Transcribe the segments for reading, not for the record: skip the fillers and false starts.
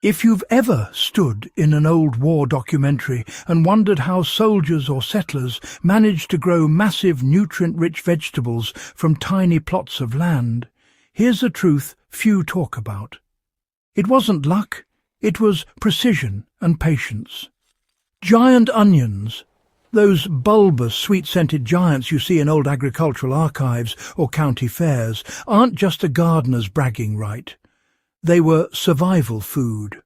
If you've ever stood in an old war documentary and wondered how soldiers or settlers managed to grow massive nutrient-rich vegetables from tiny plots of land, here's a truth few talk about. It wasn't luck, it was precision and patience. Giant onions, those bulbous, sweet-scented giants you see in old agricultural archives or county fairs, aren't just a gardener's bragging right. They were survival food.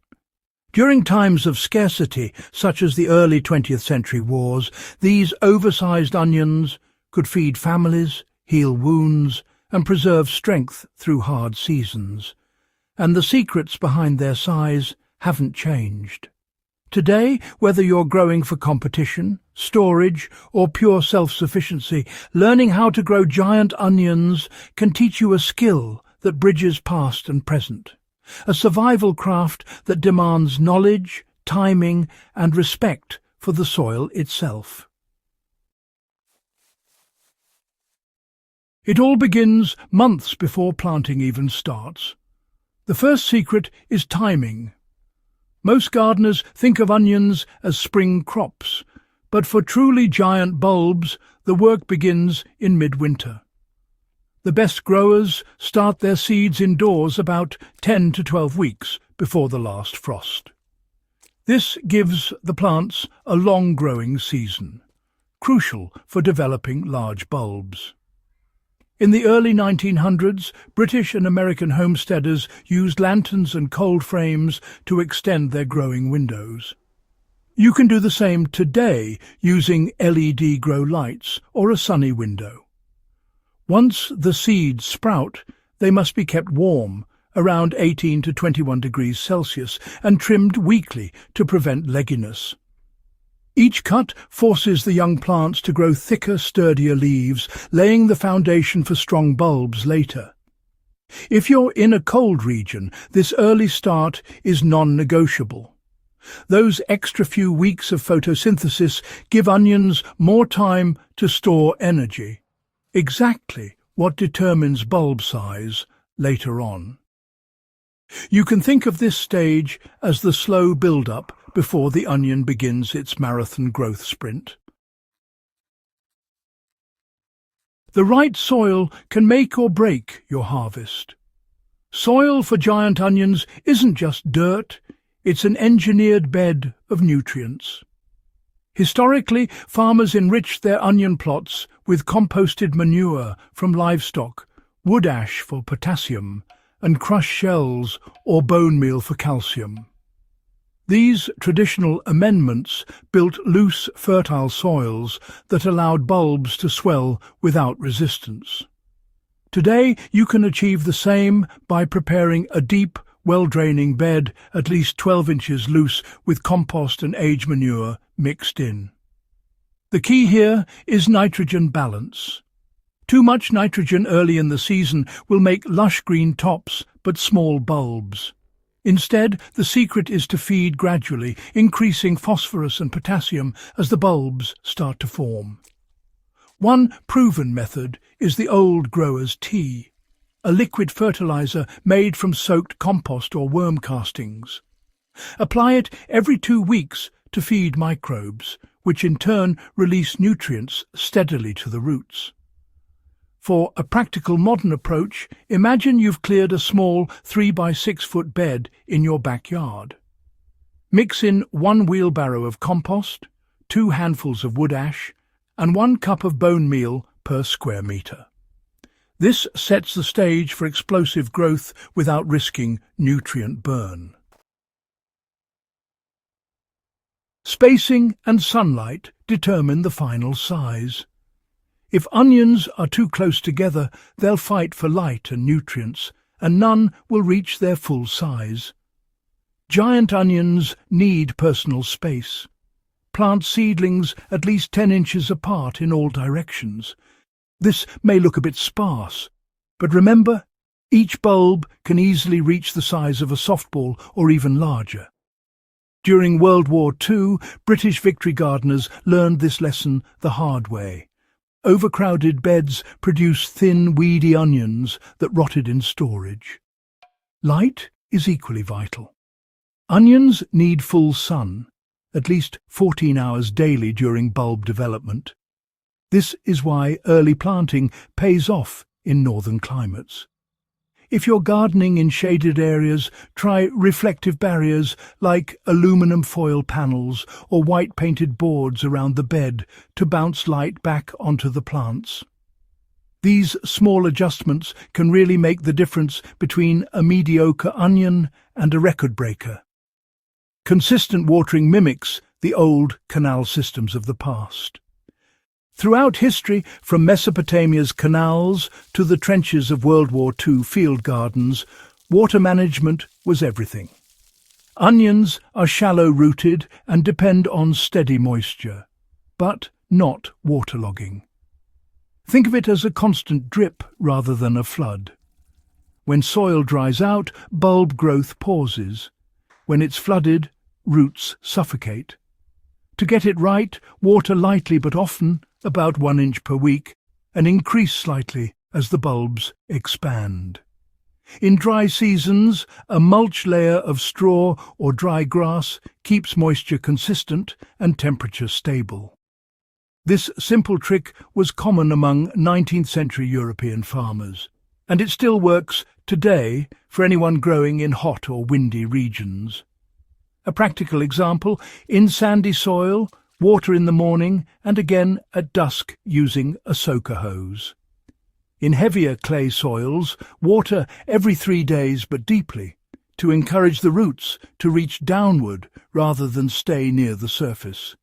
During times of scarcity, such as the early 20th century wars, these oversized onions could feed families, heal wounds, and preserve strength through hard seasons. And the secrets behind their size haven't changed. Today, whether you're growing for competition, storage, or pure self-sufficiency, learning how to grow giant onions can teach you a skill that bridges past and present. A survival craft that demands knowledge, timing, and respect for the soil itself. It all begins months before planting even starts. The first secret is timing. Most gardeners think of onions as spring crops, but for truly giant bulbs, the work begins in midwinter. The best growers start their seeds indoors about 10 to 12 weeks before the last frost. This gives the plants a long growing season, crucial for developing large bulbs. In the early 1900s, British and American homesteaders used lanterns and cold frames to extend their growing windows. You can do the same today using LED grow lights or a sunny window. Once the seeds sprout, they must be kept warm, around 18 to 21 degrees Celsius, and trimmed weekly to prevent legginess. Each cut forces the young plants to grow thicker, sturdier leaves, laying the foundation for strong bulbs later. If you're in a cold region, this early start is non-negotiable. Those extra few weeks of photosynthesis give onions more time to store energy. Exactly what determines bulb size later on. You can think of this stage as the slow build-up before the onion begins its marathon growth sprint. The right soil can make or break your harvest. Soil for giant onions isn't just dirt, it's an engineered bed of nutrients. Historically, farmers enriched their onion plots with composted manure from livestock, wood ash for potassium, and crushed shells or bone meal for calcium. These traditional amendments built loose, fertile soils that allowed bulbs to swell without resistance. Today, you can achieve the same by preparing a deep, well-draining bed at least 12 inches loose with compost and age manure mixed in. The key here is nitrogen balance. Too much nitrogen early in the season will make lush green tops but small bulbs. Instead, the secret is to feed gradually, increasing phosphorus and potassium as the bulbs start to form. One proven method is the old grower's tea, a liquid fertilizer made from soaked compost or worm castings. Apply it every 2 weeks to feed microbes, which in turn release nutrients steadily to the roots. For a practical modern approach, imagine you've cleared a small 3 by 6 foot bed in your backyard. Mix in 1 wheelbarrow of compost, 2 handfuls of wood ash, and 1 cup of bone meal per square metre. This sets the stage for explosive growth without risking nutrient burn. Spacing and sunlight determine the final size. If onions are too close together, they'll fight for light and nutrients, and none will reach their full size. Giant onions need personal space. Plant seedlings at least 10 inches apart in all directions. This may look a bit sparse, but remember, each bulb can easily reach the size of a softball or even larger. During World War II, British victory gardeners learned this lesson the hard way. Overcrowded beds produced thin, weedy onions that rotted in storage. Light is equally vital. Onions need full sun, at least 14 hours daily during bulb development. This is why early planting pays off in northern climates. If you're gardening in shaded areas, try reflective barriers like aluminum foil panels or white painted boards around the bed to bounce light back onto the plants. These small adjustments can really make the difference between a mediocre onion and a record breaker. Consistent watering mimics the old canal systems of the past. Throughout history, from Mesopotamia's canals to the trenches of World War II field gardens, water management was everything. Onions are shallow-rooted and depend on steady moisture, but not waterlogging. Think of it as a constant drip rather than a flood. When soil dries out, bulb growth pauses. When it's flooded, roots suffocate. To get it right, water lightly but often, about 1 inch per week, and increase slightly as the bulbs expand. In dry seasons, a mulch layer of straw or dry grass keeps moisture consistent and temperature stable. This simple trick was common among 19th century European farmers, and it still works today for anyone growing in hot or windy regions. A practical example, in sandy soil, water in the morning and again at dusk using a soaker hose. In heavier clay soils, water every 3 days but deeply, to encourage the roots to reach downward rather than stay near the surface.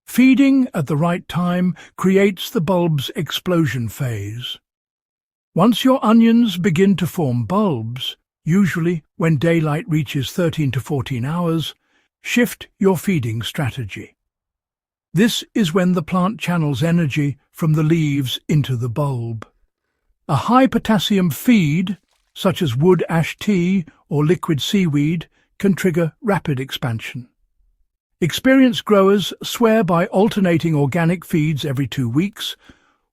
Feeding at the right time creates the bulb's explosion phase. Once your onions begin to form bulbs, usually when daylight reaches 13 to 14 hours, shift your feeding strategy. This is when the plant channels energy from the leaves into the bulb. A high-potassium feed, such as wood ash tea or liquid seaweed, can trigger rapid expansion. Experienced growers swear by alternating organic feeds every 2 weeks,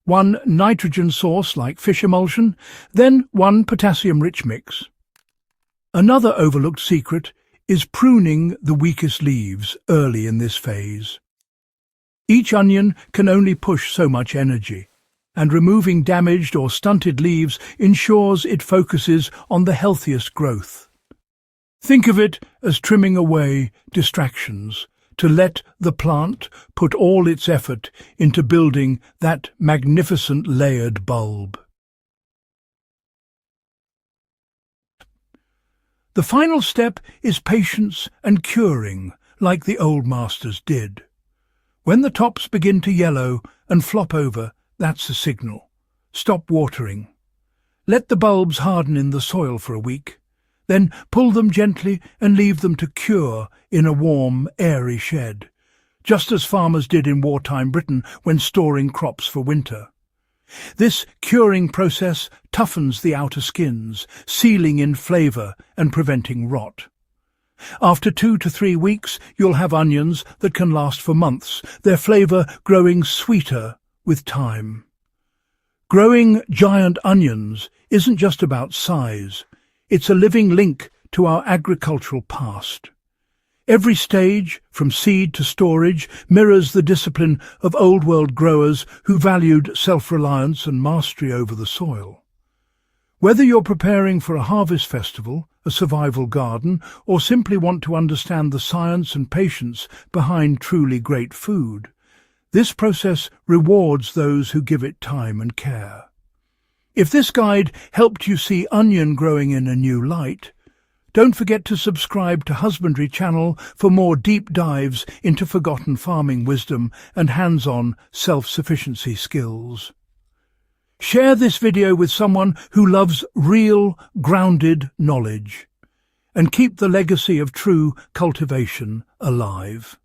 one nitrogen source like fish emulsion, then one potassium-rich mix. Another overlooked secret is pruning the weakest leaves early in this phase. Each onion can only push so much energy, and removing damaged or stunted leaves ensures it focuses on the healthiest growth. Think of it as trimming away distractions to let the plant put all its effort into building that magnificent layered bulb. The final step is patience and curing, like the old masters did. When the tops begin to yellow and flop over, that's a signal. Stop watering. Let the bulbs harden in the soil for a week. Then pull them gently and leave them to cure in a warm, airy shed, just as farmers did in wartime Britain when storing crops for winter. This curing process toughens the outer skins, sealing in flavour and preventing rot. After 2 to 3 weeks, you'll have onions that can last for months, their flavour growing sweeter with time. Growing giant onions isn't just about size. It's a living link to our agricultural past. Every stage, from seed to storage, mirrors the discipline of old-world growers who valued self-reliance and mastery over the soil. Whether you're preparing for a harvest festival, a survival garden, or simply want to understand the science and patience behind truly great food, this process rewards those who give it time and care. If this guide helped you see onion growing in a new light, don't forget to subscribe to Husbandry Channel for more deep dives into forgotten farming wisdom and hands-on self-sufficiency skills. Share this video with someone who loves real, grounded knowledge, and keep the legacy of true cultivation alive.